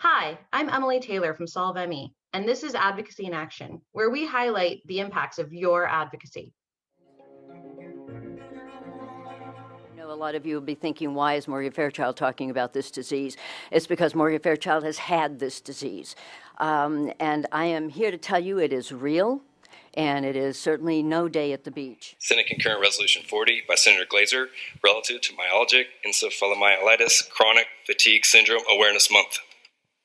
Hi, I'm Emily Taylor from Solve ME, and this is Advocacy in Action, where we highlight the impacts of your advocacy. I know a lot of you will be thinking, why is Morgan Fairchild talking about this disease? It's because Morgan Fairchild has had this disease. And I am here to tell you it is real, and it is certainly no day at the beach. Senate Concurrent Resolution 40 by Senator Glazer relative to myalgic encephalomyelitis chronic fatigue syndrome awareness month.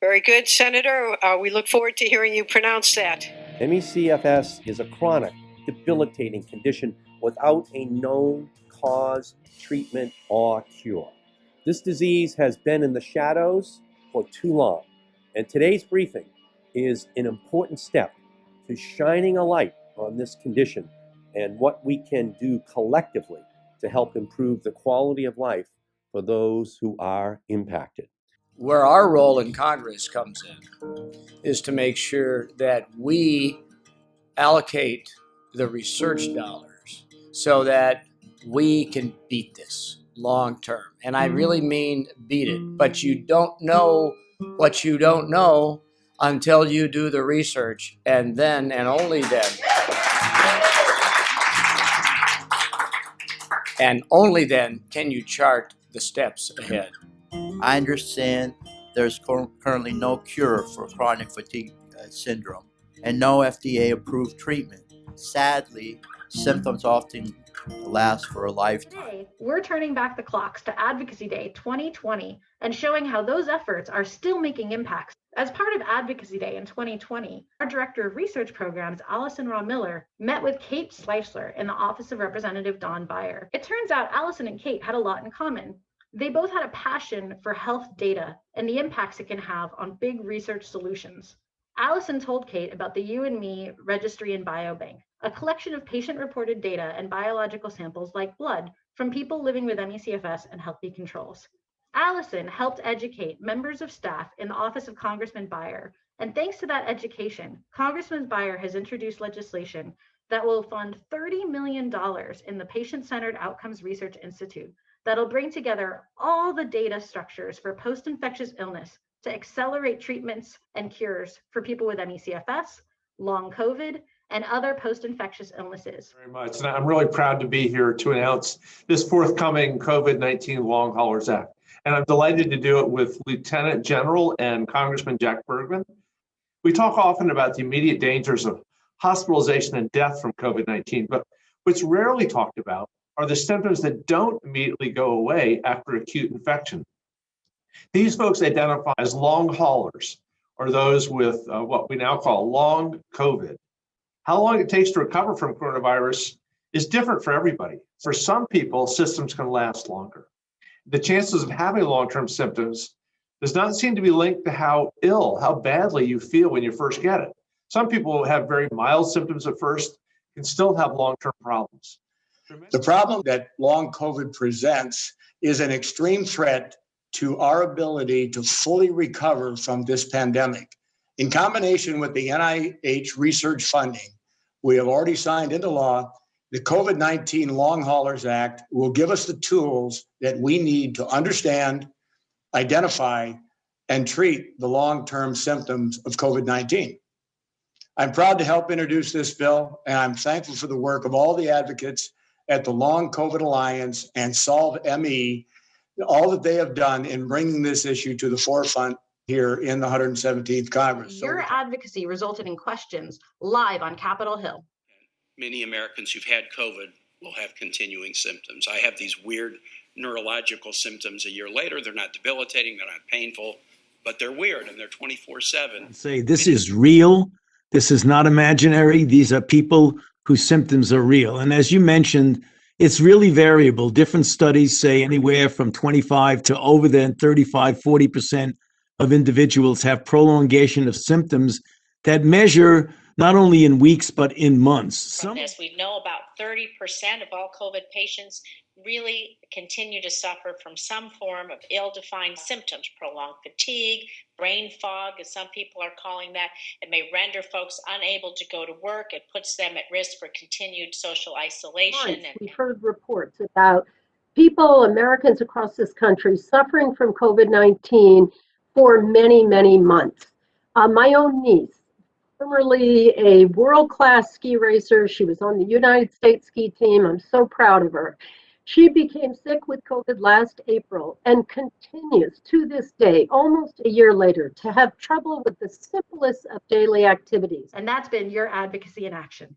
Very good, Senator. We look forward to hearing you pronounce that. IACFS is a chronic, debilitating condition without a known cause, treatment, or cure. This disease has been in the shadows for too long, and today's briefing is an important step to shining a light on this condition and what we can do collectively to help improve the quality of life for those who are impacted. Where our role in Congress comes in is to make sure that we allocate the research dollars so that we can beat this long term. And I really mean beat it. But you don't know what you don't know until you do the research, and then and only then can you chart the steps ahead. I understand there's currently no cure for chronic fatigue syndrome and no FDA-approved treatment. Sadly, symptoms often last for a lifetime. Today, we're turning back the clocks to Advocacy Day 2020 and showing how those efforts are still making impacts. As part of Advocacy Day in 2020, our Director of Research Programs, Allison Raw Miller, met with Kate Schleifler in the office of Representative Don Beyer. It turns out Allison and Kate had a lot in common. They both had a passion for health data and the impacts it can have on big research solutions. Allison told Kate about the You and Me Registry and Biobank, a collection of patient-reported data and biological samples like blood from people living with MECFS and healthy controls. Allison helped educate members of staff in the office of Congressman Beyer, and thanks to that education, Congressman Beyer has introduced legislation that will fund $30 million in the Patient-Centered Outcomes Research Institute that'll bring together all the data structures for post-infectious illness to accelerate treatments and cures for people with MECFS, long COVID, and other post-infectious illnesses. Very much, and I'm really proud to be here to announce this forthcoming COVID-19 Long Haulers Act. And I'm delighted to do it with Lieutenant General and Congressman Jack Bergman. We talk often about the immediate dangers of hospitalization and death from COVID-19, but what's rarely talked about are the symptoms that don't immediately go away after acute infection. These folks identify as long haulers, or those with what we now call long COVID. How long it takes to recover from coronavirus is different for everybody. For some people, symptoms can last longer. The chances of having long-term symptoms does not seem to be linked to how badly you feel when you first get it. Some people have very mild symptoms at first, can still have long-term problems. The problem that long COVID presents is an extreme threat to our ability to fully recover from this pandemic. In combination with the NIH research funding, we have already signed into law the COVID-19 Long Haulers Act will give us the tools that we need to understand, identify, and treat the long-term symptoms of COVID-19. I'm proud to help introduce this bill, and I'm thankful for the work of all the advocates at the Long COVID Alliance and Solve ME, all that they have done in bringing this issue to the forefront here in the 117th Congress. Your advocacy resulted in questions live on Capitol Hill. Many Americans who've had COVID will have continuing symptoms. I have these weird neurological symptoms a year later. They're not debilitating, they're not painful, but they're weird and they're 24/7. Say this is real. This is not imaginary. These are people whose symptoms are real. And as you mentioned, it's really variable. Different studies say anywhere from 25 to over then 35, 40% of individuals have prolongation of symptoms that measure not only in weeks, but in months. From this, we know about 30% of all COVID patients really continue to suffer from some form of ill-defined symptoms, prolonged fatigue, brain fog, as some people are calling that. It may render folks unable to go to work. It puts them at risk for continued social isolation. We've heard reports about people, Americans across this country, suffering from COVID-19 for many, many months. My own niece, formerly a world-class ski racer, she was on the United States ski team. I'm so proud of her. She became sick with COVID last April and continues to this day, almost a year later, to have trouble with the simplest of daily activities. And that's been your Advocacy in Action.